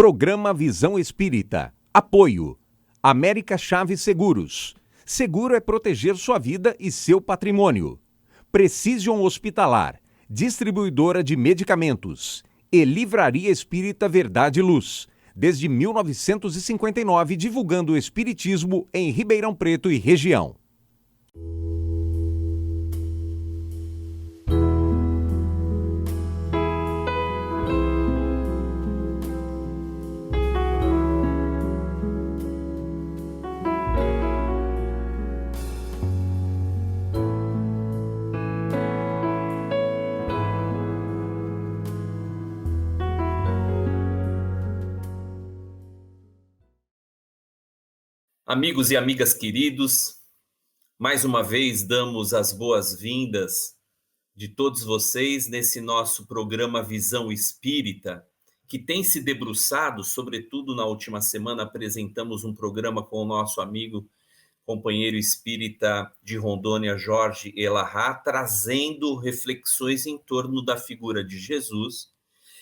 Programa Visão Espírita. Apoio. América Chaves Seguros. Seguro é proteger sua vida e seu patrimônio. Precision Hospitalar. Distribuidora de medicamentos. E Livraria Espírita Verdade e Luz. Desde 1959, divulgando o espiritismo em Ribeirão Preto e região. Amigos e amigas queridos, mais uma vez damos as boas-vindas de todos vocês nesse nosso programa Visão Espírita, que tem se debruçado, sobretudo na última semana, apresentamos um programa com o nosso amigo, companheiro espírita de Rondônia, Jorge Elahá, trazendo reflexões em torno da figura de Jesus.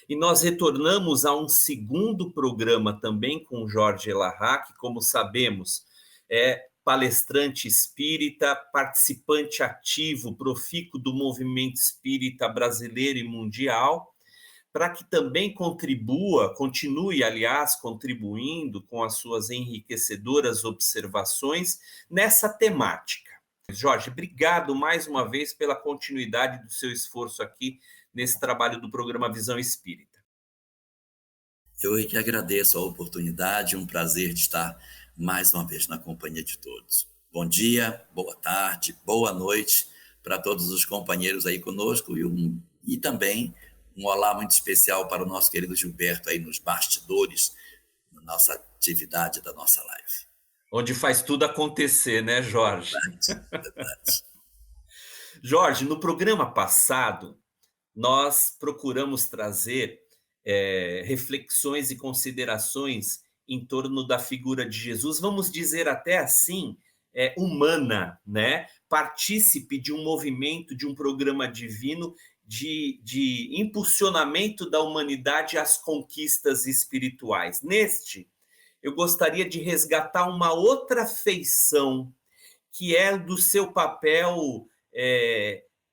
E nós retornamos a um segundo programa também com Jorge Elahá, que, como sabemos, é palestrante espírita, participante ativo, profícuo do movimento espírita brasileiro e mundial, para que também continue, aliás, contribuindo com as suas enriquecedoras observações nessa temática. Jorge, obrigado mais uma vez pela continuidade do seu esforço aqui nesse trabalho do programa Visão Espírita. Eu que agradeço a oportunidade, um prazer de estar mais uma vez na companhia de todos. Bom dia, boa tarde, boa noite para todos os companheiros aí conosco e também um olá muito especial para o nosso querido Gilberto aí nos bastidores da nossa atividade, da nossa live. Onde faz tudo acontecer, né, Jorge? Verdade. Jorge, no programa passado, nós procuramos trazer reflexões e considerações em torno da figura de Jesus, vamos dizer até assim, humana, né? Partícipe de um movimento, de um programa divino de impulsionamento da humanidade às conquistas espirituais. Neste, eu gostaria de resgatar uma outra feição, que é do seu papel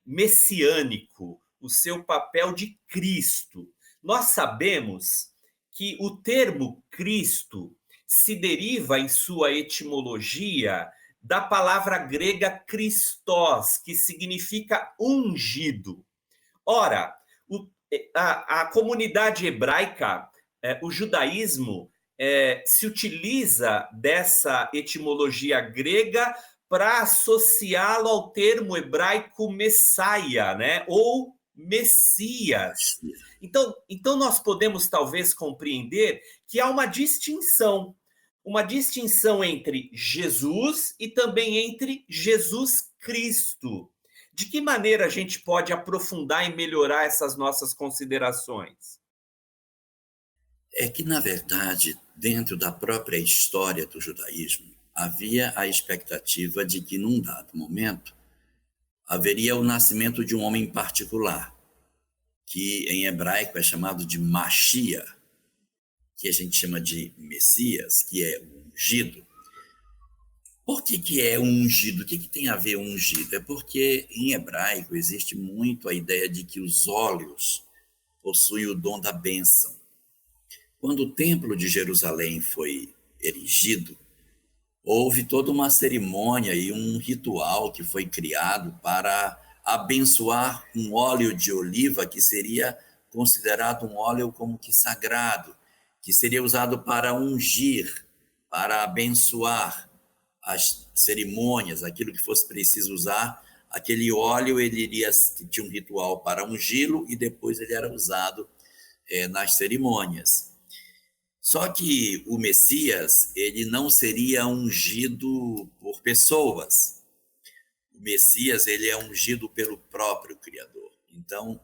messiânico, o seu papel de Cristo. Nós sabemos que o termo Cristo se deriva em sua etimologia da palavra grega Christos, que significa ungido. Ora, a comunidade hebraica, o judaísmo, se utiliza dessa etimologia grega para associá-lo ao termo hebraico Messiah, né? Ou Messias. Então nós podemos talvez compreender que há uma distinção entre Jesus e também entre Jesus Cristo. De que maneira a gente pode aprofundar e melhorar essas nossas considerações? É que, na verdade, dentro da própria história do judaísmo, havia a expectativa de que, num dado momento, haveria o nascimento de um homem particular, que em hebraico é chamado de Mashiach, que a gente chama de Messias, que é o ungido. Por que é ungido? O que tem a ver ungido? É porque em hebraico existe muito a ideia de que os óleos possuem o dom da bênção. Quando o templo de Jerusalém foi erigido, houve toda uma cerimônia e um ritual que foi criado para abençoar um óleo de oliva que seria considerado um óleo como que sagrado, que seria usado para ungir, para abençoar as cerimônias, aquilo que fosse preciso usar. Aquele óleo tinha um ritual para ungí-lo e depois ele era usado nas cerimônias. Só que o Messias, ele não seria ungido por pessoas. O Messias, ele é ungido pelo próprio Criador. Então,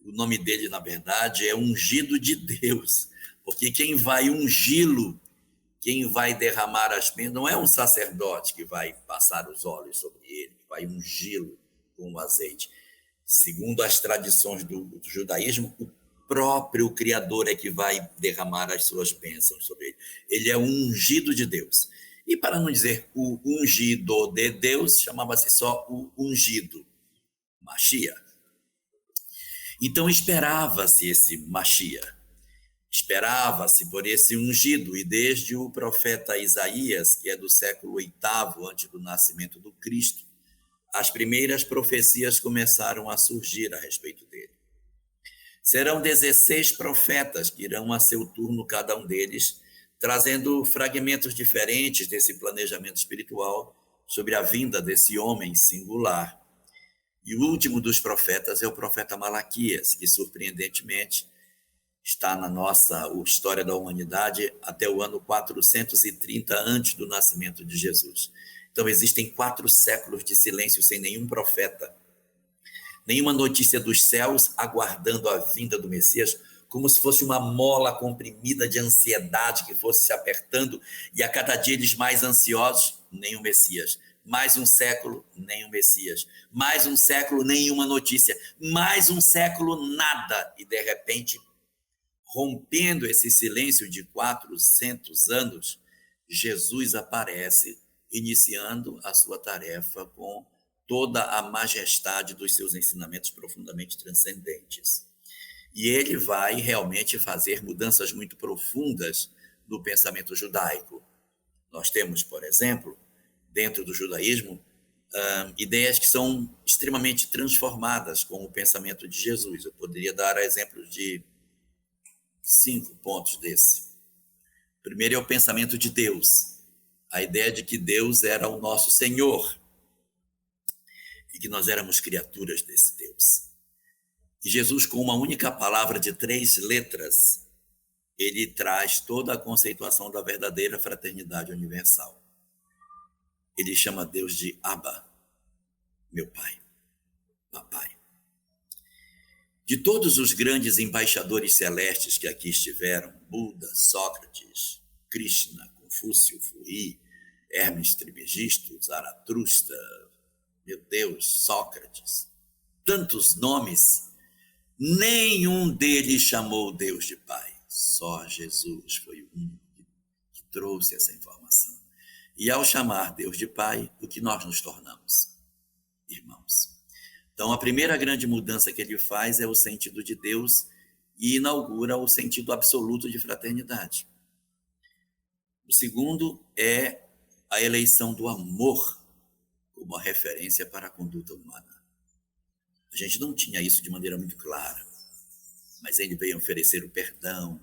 o nome dele, na verdade, é ungido de Deus, porque quem vai ungí-lo, quem vai derramar as bênçãos, não é um sacerdote que vai passar os óleos sobre ele, que vai ungí-lo com o azeite. Segundo as tradições do judaísmo, o próprio Criador é que vai derramar as suas bênçãos sobre ele. Ele é o ungido de Deus. E para não dizer o ungido de Deus, chamava-se só o ungido, Mashiach. Então esperava-se esse Mashiach, esperava-se por esse ungido, e desde o profeta Isaías, que é do século VIII antes do nascimento do Cristo, as primeiras profecias começaram a surgir a respeito dele. Serão 16 profetas que irão a seu turno, cada um deles, trazendo fragmentos diferentes desse planejamento espiritual sobre a vinda desse homem singular. E o último dos profetas é o profeta Malaquias, que surpreendentemente está na nossa história da humanidade até o ano 430 antes do nascimento de Jesus. Então existem 4 séculos de silêncio sem nenhum profeta, nenhuma notícia dos céus aguardando a vinda do Messias, como se fosse uma mola comprimida de ansiedade que fosse se apertando, e a cada dia eles mais ansiosos, nem o Messias. Mais um século, nem o Messias. Mais um século, nenhuma notícia. Mais um século, nada. E de repente, rompendo esse silêncio de 400 anos, Jesus aparece, iniciando a sua tarefa com toda a majestade dos seus ensinamentos profundamente transcendentes. E ele vai realmente fazer mudanças muito profundas no pensamento judaico. Nós temos, por exemplo, dentro do judaísmo, ideias que são extremamente transformadas com o pensamento de Jesus. Eu poderia dar exemplos de 5 pontos desse. Primeiro é o pensamento de Deus, a ideia de que Deus era o nosso Senhor e que nós éramos criaturas desse Deus. E Jesus, com uma única palavra de 3 letras, ele traz toda a conceituação da verdadeira fraternidade universal. Ele chama Deus de Abba, meu Pai, Papai. De todos os grandes embaixadores celestes que aqui estiveram, Buda, Sócrates, Krishna, Confúcio, Furi, Hermes Trismegisto, Zaratustra, meu Deus, Sócrates, tantos nomes, nenhum deles chamou Deus de Pai. Só Jesus foi o único que trouxe essa informação. E ao chamar Deus de Pai, o que nós nos tornamos? Irmãos. Então, a primeira grande mudança que ele faz é o sentido de Deus e inaugura o sentido absoluto de fraternidade. O segundo é a eleição do amor como a referência para a conduta humana. A gente não tinha isso de maneira muito clara, mas ele veio oferecer o perdão,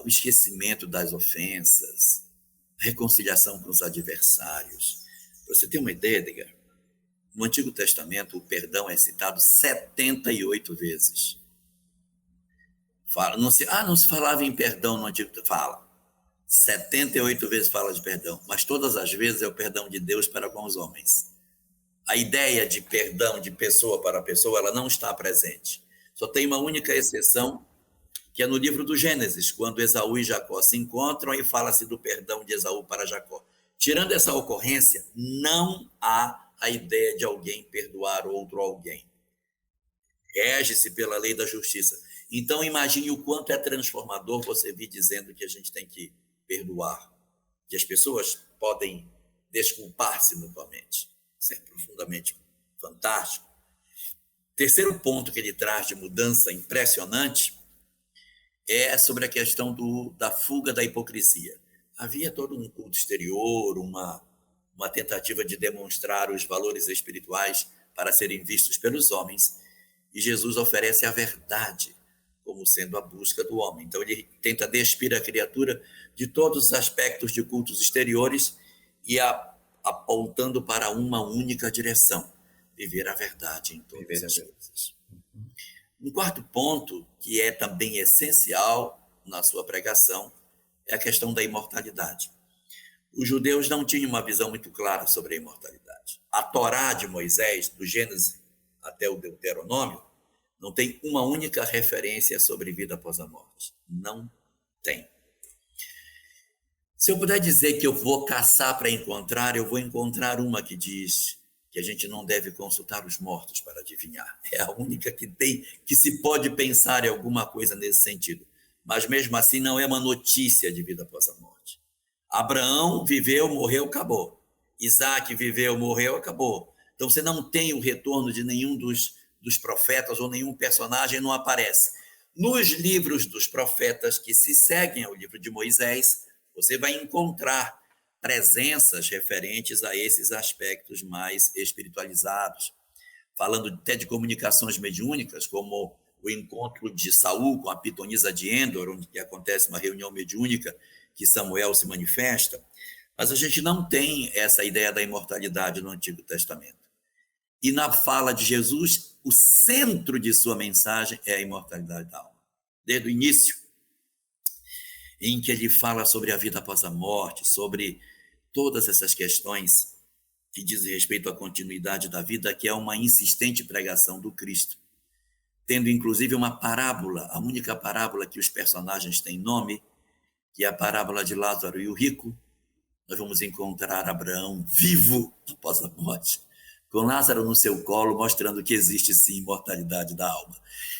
o esquecimento das ofensas, a reconciliação com os adversários. Para você ter uma ideia, Edgar, no Antigo Testamento o perdão é citado 78 vezes. Não se falava em perdão no Antigo Testamento. Fala. 78 vezes fala de perdão, mas todas as vezes é o perdão de Deus para com os homens. A ideia de perdão de pessoa para pessoa, ela não está presente. Só tem uma única exceção, que é no livro do Gênesis, quando Esaú e Jacó se encontram e fala-se do perdão de Esaú para Jacó. Tirando essa ocorrência, não há a ideia de alguém perdoar outro alguém. Rege-se pela lei da justiça. Então, imagine o quanto é transformador você vir dizendo que a gente tem que perdoar, que as pessoas podem desculpar-se mutuamente. Isso é profundamente fantástico. Terceiro ponto que ele traz de mudança impressionante é sobre a questão da fuga da hipocrisia. Havia todo um culto exterior, uma tentativa de demonstrar os valores espirituais para serem vistos pelos homens, e Jesus oferece a verdade como sendo a busca do homem. Então ele tenta despir a criatura de todos os aspectos de cultos exteriores e apontando para uma única direção: viver a verdade em todas as coisas. Um quarto ponto, que é também essencial na sua pregação, é a questão da imortalidade. Os judeus não tinham uma visão muito clara sobre a imortalidade. A Torá de Moisés, do Gênesis até o Deuteronômio, não tem uma única referência sobre vida após a morte. Não tem. Se eu puder dizer que eu vou caçar para encontrar, eu vou encontrar uma que diz: que a gente não deve consultar os mortos para adivinhar. É a única que se pode pensar em alguma coisa nesse sentido. Mas mesmo assim não é uma notícia de vida após a morte. Abraão viveu, morreu, acabou. Isaac viveu, morreu, acabou. Então você não tem o retorno de nenhum dos profetas ou nenhum personagem não aparece. Nos livros dos profetas que se seguem ao livro de Moisés, você vai encontrar presenças referentes a esses aspectos mais espiritualizados, falando até de comunicações mediúnicas, como o encontro de Saul com a pitonisa de Endor, onde acontece uma reunião mediúnica que Samuel se manifesta, mas a gente não tem essa ideia da imortalidade no Antigo Testamento. E na fala de Jesus, o centro de sua mensagem é a imortalidade da alma. Desde o início, em que ele fala sobre a vida após a morte, sobre todas essas questões que dizem respeito à continuidade da vida, que é uma insistente pregação do Cristo, tendo inclusive uma parábola, a única parábola que os personagens têm nome, que é a parábola de Lázaro e o rico. Nós vamos encontrar Abraão vivo após a morte, com Lázaro no seu colo, mostrando que existe sim imortalidade da alma.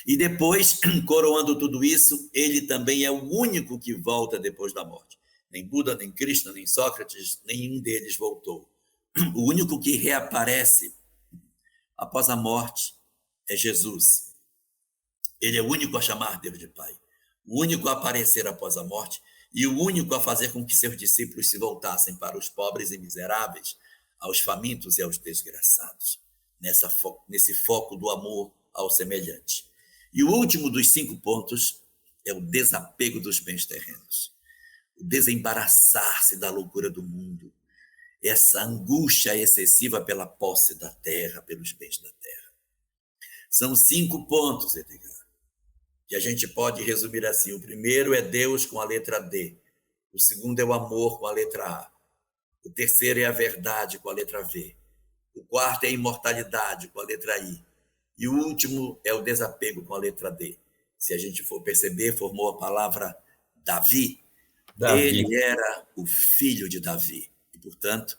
E depois, coroando tudo isso, ele também é o único que volta depois da morte. Nem Buda, nem Krishna, nem Sócrates, nenhum deles voltou. O único que reaparece após a morte é Jesus. Ele é o único a chamar Deus de Pai, o único a aparecer após a morte e o único a fazer com que seus discípulos se voltassem para os pobres e miseráveis, aos famintos e aos desgraçados, nesse foco do amor ao semelhante. E o último dos 5 pontos é o desapego dos bens terrenos, o desembaraçar-se da loucura do mundo, essa angústia excessiva pela posse da terra, pelos bens da terra. São 5 pontos, Edgar, que a gente pode resumir assim. O primeiro é Deus com a letra D, o segundo é o amor com a letra A, o terceiro é a verdade com a letra V, o quarto é a imortalidade com a letra I, e o último é o desapego com a letra D. Se a gente for perceber, formou a palavra Davi. Ele era o filho de Davi e, portanto,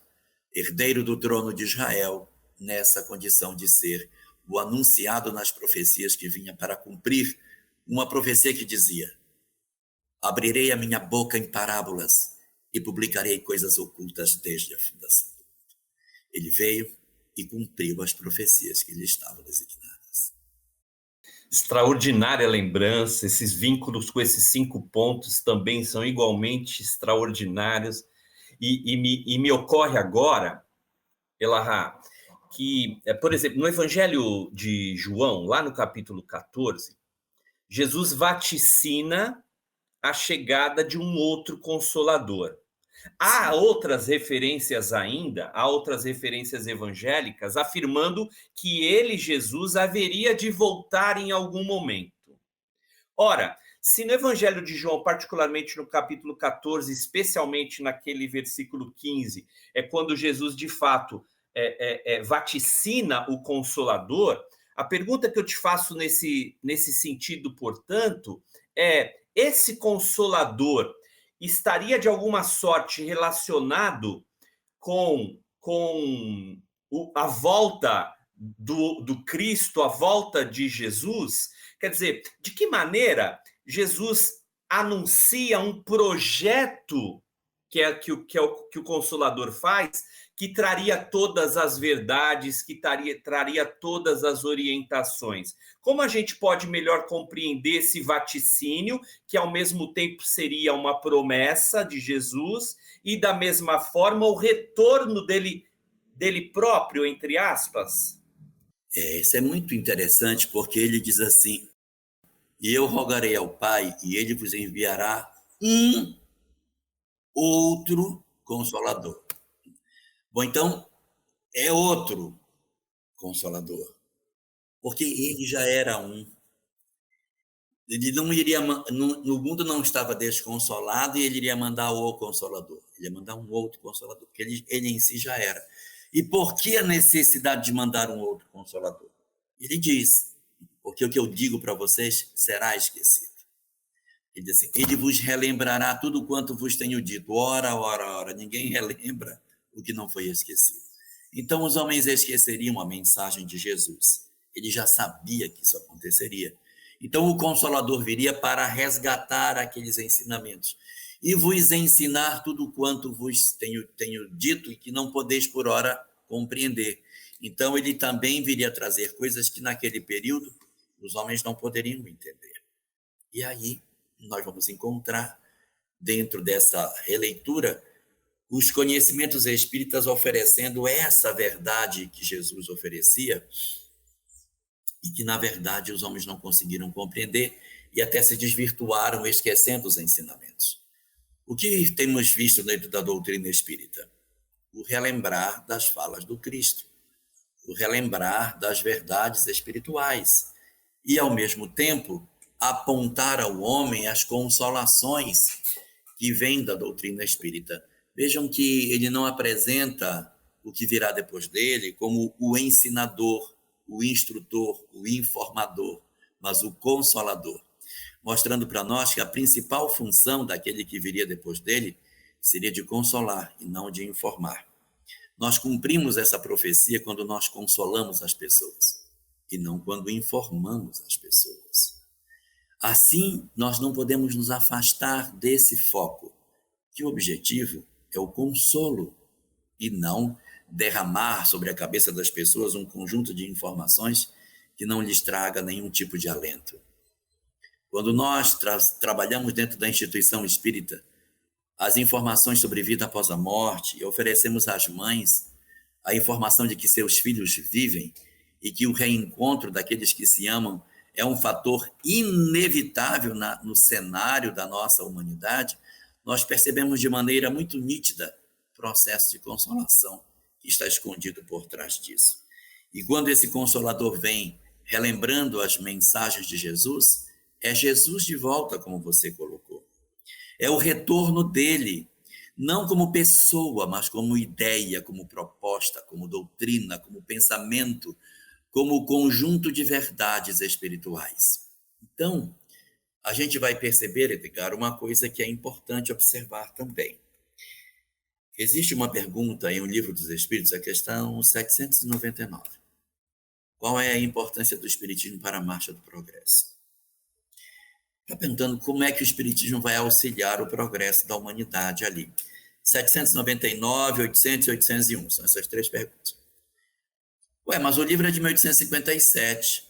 herdeiro do trono de Israel, nessa condição de ser o anunciado nas profecias que vinha para cumprir uma profecia que dizia: abrirei a minha boca em parábolas e publicarei coisas ocultas desde a fundação do mundo. Ele veio e cumpriu as profecias que lhe estavam designadas. Extraordinária lembrança, esses vínculos com esses 5 pontos também são igualmente extraordinários. E me ocorre agora, Elahá, que, por exemplo, no Evangelho de João, lá no capítulo 14, Jesus vaticina a chegada de um outro Consolador. Há outras referências ainda, há outras referências evangélicas afirmando que ele, Jesus, haveria de voltar em algum momento. Ora, se no Evangelho de João, particularmente no capítulo 14, especialmente naquele versículo 15, é quando Jesus, de fato, vaticina o Consolador, a pergunta que eu te faço nesse sentido, portanto, é: esse Consolador estaria de alguma sorte relacionado com a volta do Cristo, a volta de Jesus? Quer dizer, de que maneira Jesus anuncia um projeto que o Consolador faz, que traria todas as verdades, que traria todas as orientações? Como a gente pode melhor compreender esse vaticínio, que ao mesmo tempo seria uma promessa de Jesus, e da mesma forma o retorno dele próprio, entre aspas? Isso é muito interessante, porque ele diz assim: e eu rogarei ao Pai, e ele vos enviará um outro Consolador. Bom, então, é outro Consolador, porque ele já era um. Ele não iria, no mundo não estava desconsolado, e ele iria mandar o Consolador. Ele ia mandar um outro Consolador, porque ele em si já era. E por que a necessidade de mandar um outro Consolador? Ele diz: porque o que eu digo para vocês será esquecido. Ele diz assim: ele vos relembrará tudo quanto vos tenho dito. Ora, ora, ora. Ninguém relembra o que não foi esquecido. Então os homens esqueceriam a mensagem de Jesus. Ele já sabia que isso aconteceria. Então o Consolador viria para resgatar aqueles ensinamentos e vos ensinar tudo quanto vos tenho dito e que não podeis por ora compreender. Então ele também viria trazer coisas que naquele período os homens não poderiam entender. E aí nós vamos encontrar, dentro dessa releitura, os conhecimentos espíritas oferecendo essa verdade que Jesus oferecia e que, na verdade, os homens não conseguiram compreender e até se desvirtuaram, esquecendo os ensinamentos. O que temos visto dentro da doutrina espírita? O relembrar das falas do Cristo, o relembrar das verdades espirituais e, ao mesmo tempo, apontar ao homem as consolações que vêm da doutrina espírita. Vejam que ele não apresenta o que virá depois dele como o ensinador, o instrutor, o informador, mas o consolador, mostrando para nós que a principal função daquele que viria depois dele seria de consolar e não de informar. Nós cumprimos essa profecia quando nós consolamos as pessoas e não quando informamos as pessoas. Assim, nós não podemos nos afastar desse foco, que o objetivo é o consolo e não derramar sobre a cabeça das pessoas um conjunto de informações que não lhes traga nenhum tipo de alento. Quando nós trabalhamos dentro da instituição espírita as informações sobre vida após a morte e oferecemos às mães a informação de que seus filhos vivem e que o reencontro daqueles que se amam é um fator inevitável no cenário da nossa humanidade, nós percebemos de maneira muito nítida o processo de consolação que está escondido por trás disso. E quando esse Consolador vem relembrando as mensagens de Jesus, é Jesus de volta, como você colocou. É o retorno dele, não como pessoa, mas como ideia, como proposta, como doutrina, como pensamento, como conjunto de verdades espirituais. Então, a gente vai perceber, Edgar, uma coisa que é importante observar também. Existe uma pergunta em O Livro dos Espíritos, a questão 799. Qual é a importância do Espiritismo para a marcha do progresso? Está perguntando como é que o Espiritismo vai auxiliar o progresso da humanidade ali. 799, 800 e 801, são essas três perguntas. Mas o livro é de 1857.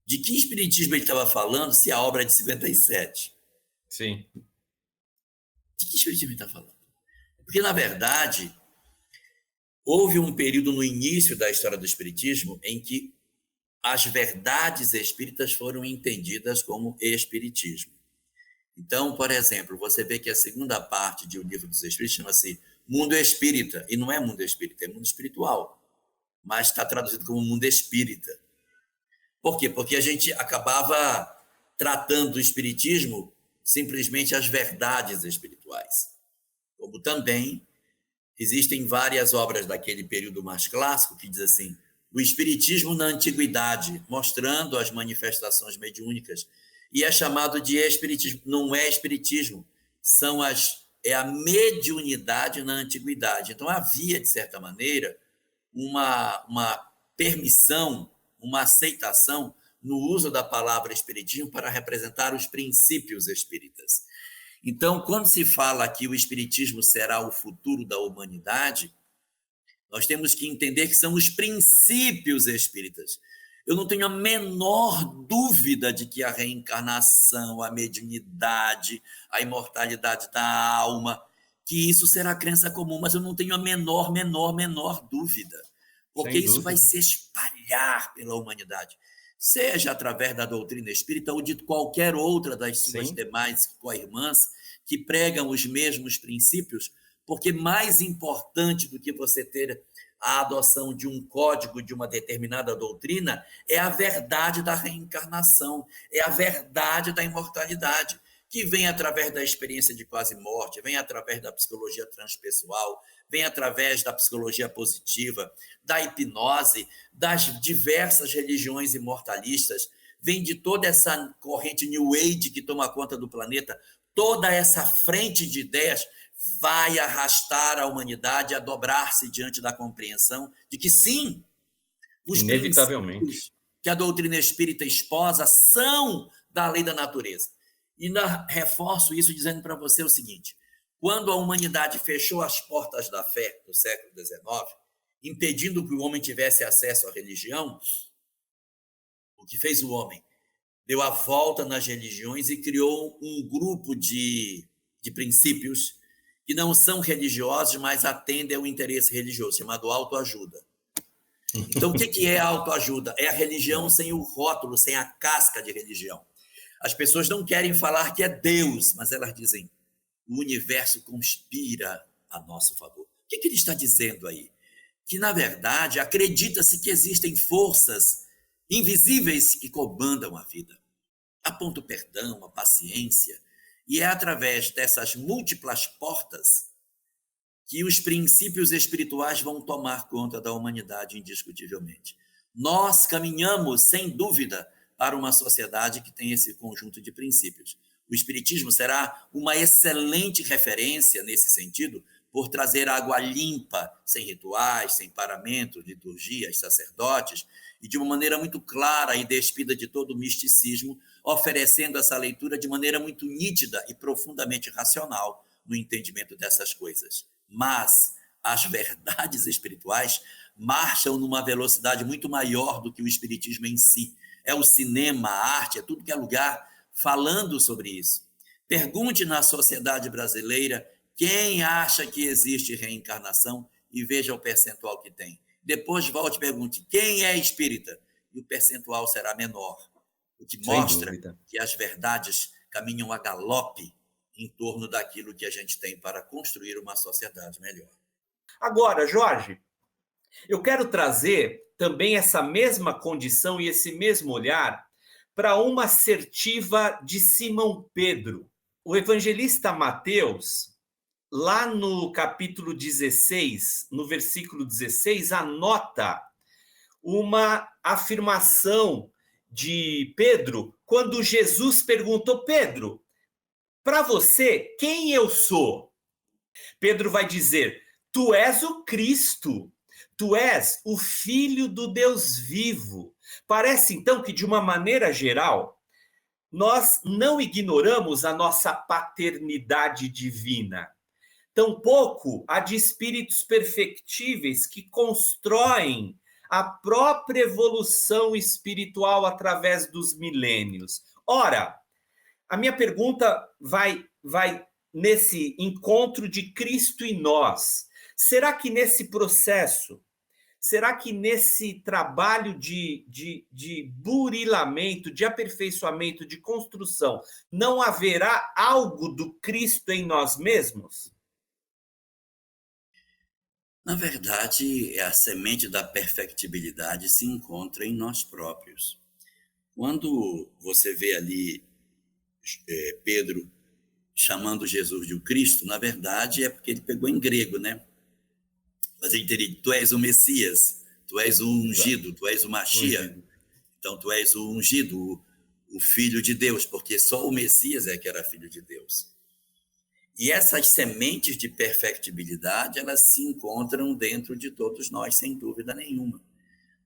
De que Espiritismo ele estava falando se a obra é de 57? Sim. De que Espiritismo ele está falando? Porque, na verdade, houve um período no início da história do Espiritismo em que as verdades espíritas foram entendidas como espiritismo. Então, por exemplo, você vê que a segunda parte de O Livro dos Espíritos chama-se Mundo Espírita, e não é mundo espírita, é mundo espiritual, mas está traduzido como mundo espírita. Por quê? Porque a gente acabava tratando o espiritismo simplesmente as verdades espirituais. Como também existem várias obras daquele período mais clássico que diz assim, o espiritismo na antiguidade, mostrando as manifestações mediúnicas, e é chamado de espiritismo. Não é espiritismo, é a mediunidade na antiguidade. Então havia, de certa maneira, uma permissão, uma aceitação no uso da palavra espiritismo para representar os princípios espíritas. Então, quando se fala que o espiritismo será o futuro da humanidade, nós temos que entender que são os princípios espíritas. Eu não tenho a menor dúvida de que a reencarnação, a mediunidade, a imortalidade da alma, que isso será crença comum, mas eu não tenho a menor dúvida, porque isso vai se espalhar pela humanidade, seja através da doutrina espírita ou de qualquer outra das suas demais co-irmãs que pregam os mesmos princípios, porque mais importante do que você ter a adoção de um código de uma determinada doutrina é a verdade da reencarnação, é a verdade da imortalidade, que vem através da experiência de quase morte, vem através da psicologia transpessoal, vem através da psicologia positiva, da hipnose, das diversas religiões imortalistas, vem de toda essa corrente New Age que toma conta do planeta, toda essa frente de ideias vai arrastar a humanidade a dobrar-se diante da compreensão de que sim, os inevitavelmente princípios que a doutrina espírita esposa são da lei da natureza. E reforço isso dizendo para você o seguinte: quando a humanidade fechou as portas da fé no século XIX, impedindo que o homem tivesse acesso à religião, o que fez o homem? Deu a volta nas religiões e criou um grupo de princípios que não são religiosos, mas atendem ao interesse religioso, chamado autoajuda. Então, o que é autoajuda? É a religião sem o rótulo, sem a casca de religião. As pessoas não querem falar que é Deus, mas elas dizem: o universo conspira a nosso favor. O que ele está dizendo aí? Que, na verdade, acredita-se que existem forças invisíveis que comandam a vida. Aponta o perdão, a paciência, e é através dessas múltiplas portas que os princípios espirituais vão tomar conta da humanidade indiscutivelmente. Nós caminhamos, sem dúvida, para uma sociedade que tem esse conjunto de princípios. O Espiritismo será uma excelente referência nesse sentido, por trazer água limpa, sem rituais, sem paramentos, liturgias, sacerdotes, e de uma maneira muito clara e despida de todo o misticismo, oferecendo essa leitura de maneira muito nítida e profundamente racional no entendimento dessas coisas. Mas as verdades espirituais marcham numa velocidade muito maior do que o espiritismo em si. É o cinema, a arte, é tudo que é lugar falando sobre isso. Pergunte na sociedade brasileira quem acha que existe reencarnação e veja o percentual que tem. Depois volte e pergunte quem é espírita e o percentual será menor. O que mostra que as verdades caminham a galope em torno daquilo que a gente tem para construir uma sociedade melhor. Agora, Jorge, eu quero trazer também essa mesma condição e esse mesmo olhar para uma assertiva de Simão Pedro. O evangelista Mateus, lá no capítulo 16, no versículo 16, anota uma afirmação de Pedro, quando Jesus perguntou: Pedro, para você, quem eu sou? Pedro vai dizer: tu és o Cristo, tu és o Filho do Deus vivo. Parece então que, de uma maneira geral, nós não ignoramos a nossa paternidade divina. Tampouco a de espíritos perfectíveis que constroem a própria evolução espiritual através dos milênios. Ora, a minha pergunta vai nesse encontro de Cristo e nós. Será que nesse processo, será que nesse trabalho de burilamento, de aperfeiçoamento, de construção, não haverá algo do Cristo em nós mesmos? Na verdade, a semente da perfectibilidade se encontra em nós próprios. Quando você vê ali Pedro chamando Jesus de o Cristo, na verdade é porque ele pegou em grego, né? Mas ele teria: tu és o Messias, tu és o ungido, tu és o Mashiach. Então tu és o ungido, o Filho de Deus, porque só o Messias é que era filho de Deus. E essas sementes de perfectibilidade, elas se encontram dentro de todos nós, sem dúvida nenhuma.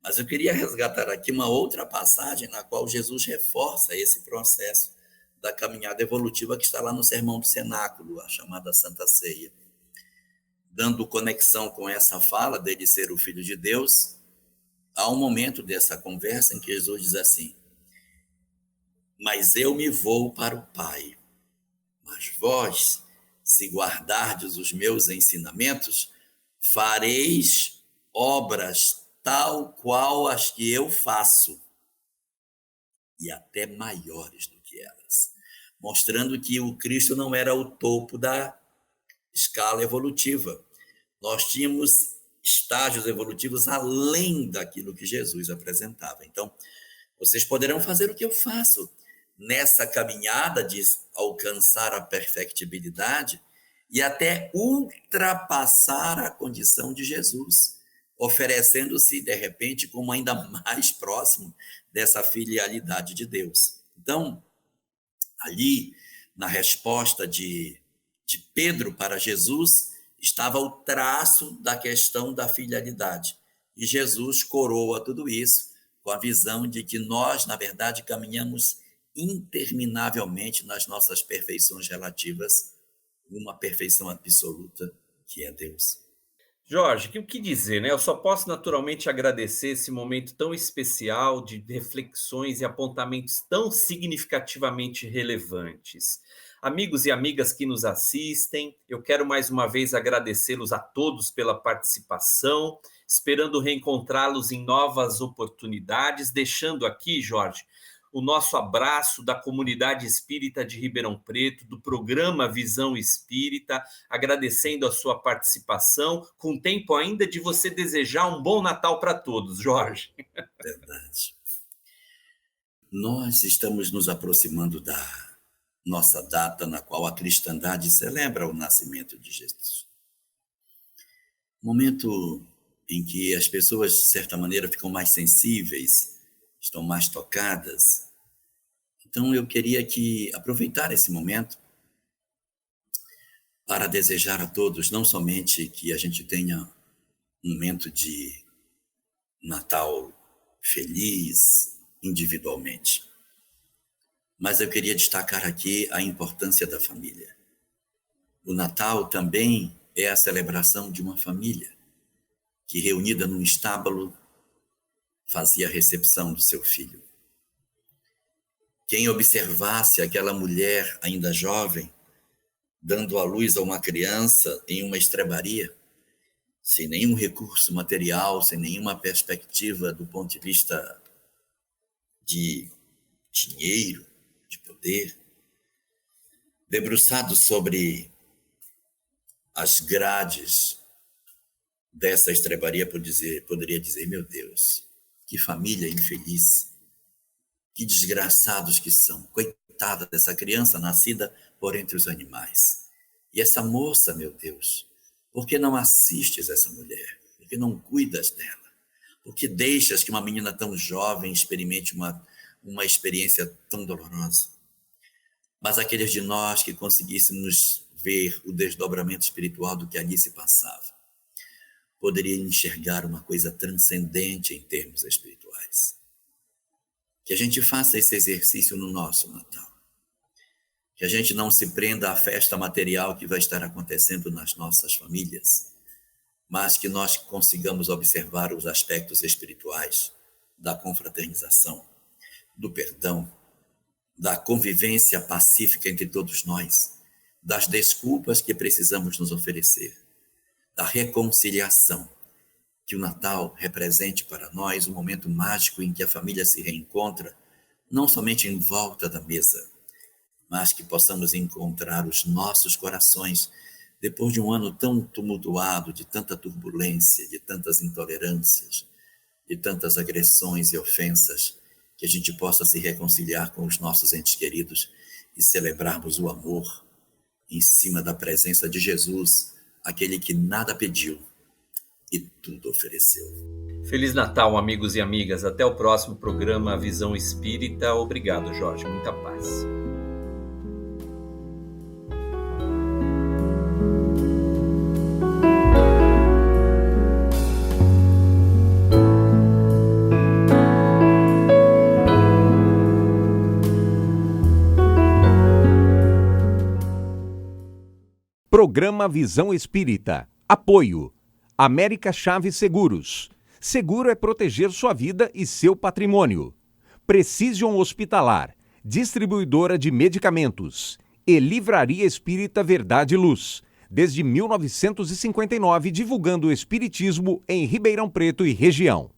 Mas eu queria resgatar aqui uma outra passagem na qual Jesus reforça esse processo da caminhada evolutiva que está lá no Sermão do Cenáculo, a chamada Santa Ceia. Dando conexão com essa fala dele ser o Filho de Deus, há um momento dessa conversa em que Jesus diz assim: mas eu me vou para o Pai, mas vós, se guardardes os meus ensinamentos, fareis obras tal qual as que eu faço, e até maiores do que elas. Mostrando que o Cristo não era o topo da escala evolutiva. Nós tínhamos estágios evolutivos além daquilo que Jesus apresentava. Então, vocês poderão fazer o que eu faço nessa caminhada de alcançar a perfectibilidade e até ultrapassar a condição de Jesus, oferecendo-se, de repente, como ainda mais próximo dessa filialidade de Deus. Então, ali, na resposta de de Pedro para Jesus estava o traço da questão da filialidade. E Jesus coroa tudo isso com a visão de que nós, na verdade, caminhamos interminavelmente nas nossas perfeições relativas, uma perfeição absoluta que é Deus. Jorge, o que dizer, né? Eu só posso naturalmente agradecer esse momento tão especial de reflexões e apontamentos tão significativamente relevantes. Amigos e amigas que nos assistem, eu quero mais uma vez agradecê-los a todos pela participação, esperando reencontrá-los em novas oportunidades, deixando aqui, Jorge, o nosso abraço da comunidade espírita de Ribeirão Preto, do programa Visão Espírita, agradecendo a sua participação, com tempo ainda de você desejar um bom Natal para todos, Jorge. Verdade. Nós estamos nos aproximando da nossa data na qual a cristandade celebra o nascimento de Jesus. Momento em que as pessoas, de certa maneira, ficam mais sensíveis, estão mais tocadas. Então, eu queria aproveitar esse momento para desejar a todos, não somente que a gente tenha um momento de Natal feliz individualmente, mas eu queria destacar aqui a importância da família. O Natal também é a celebração de uma família que, reunida num estábulo, fazia a recepção do seu filho. Quem observasse aquela mulher ainda jovem, dando à luz a uma criança em uma estrebaria, sem nenhum recurso material, sem nenhuma perspectiva do ponto de vista de dinheiro, de poder, debruçado sobre as grades dessa estrebaria, poderia dizer, meu Deus, que família infeliz, que desgraçados que são, coitada dessa criança nascida por entre os animais. E essa moça, meu Deus, por que não assistes essa mulher? Por que não cuidas dela? Por que deixas que uma menina tão jovem experimente uma experiência tão dolorosa? Mas aqueles de nós que conseguíssemos ver o desdobramento espiritual do que ali se passava, poderia enxergar uma coisa transcendente em termos espirituais. Que a gente faça esse exercício no nosso Natal. Que a gente não se prenda à festa material que vai estar acontecendo nas nossas famílias, mas que nós consigamos observar os aspectos espirituais da confraternização, do perdão, da convivência pacífica entre todos nós, das desculpas que precisamos nos oferecer, da reconciliação, que o Natal represente para nós um momento mágico em que a família se reencontra, não somente em volta da mesa, mas que possamos encontrar os nossos corações depois de um ano tão tumultuado, de tanta turbulência, de tantas intolerâncias, de tantas agressões e ofensas, que a gente possa se reconciliar com os nossos entes queridos e celebrarmos o amor em cima da presença de Jesus, aquele que nada pediu e tudo ofereceu. Feliz Natal, amigos e amigas. Até o próximo programa Visão Espírita. Obrigado, Jorge. Muita paz. Programa Visão Espírita. Apoio. América Chaves Seguros. Seguro é proteger sua vida e seu patrimônio. Precision Hospitalar. Distribuidora de medicamentos. E Livraria Espírita Verdade e Luz. Desde 1959, divulgando o espiritismo em Ribeirão Preto e região.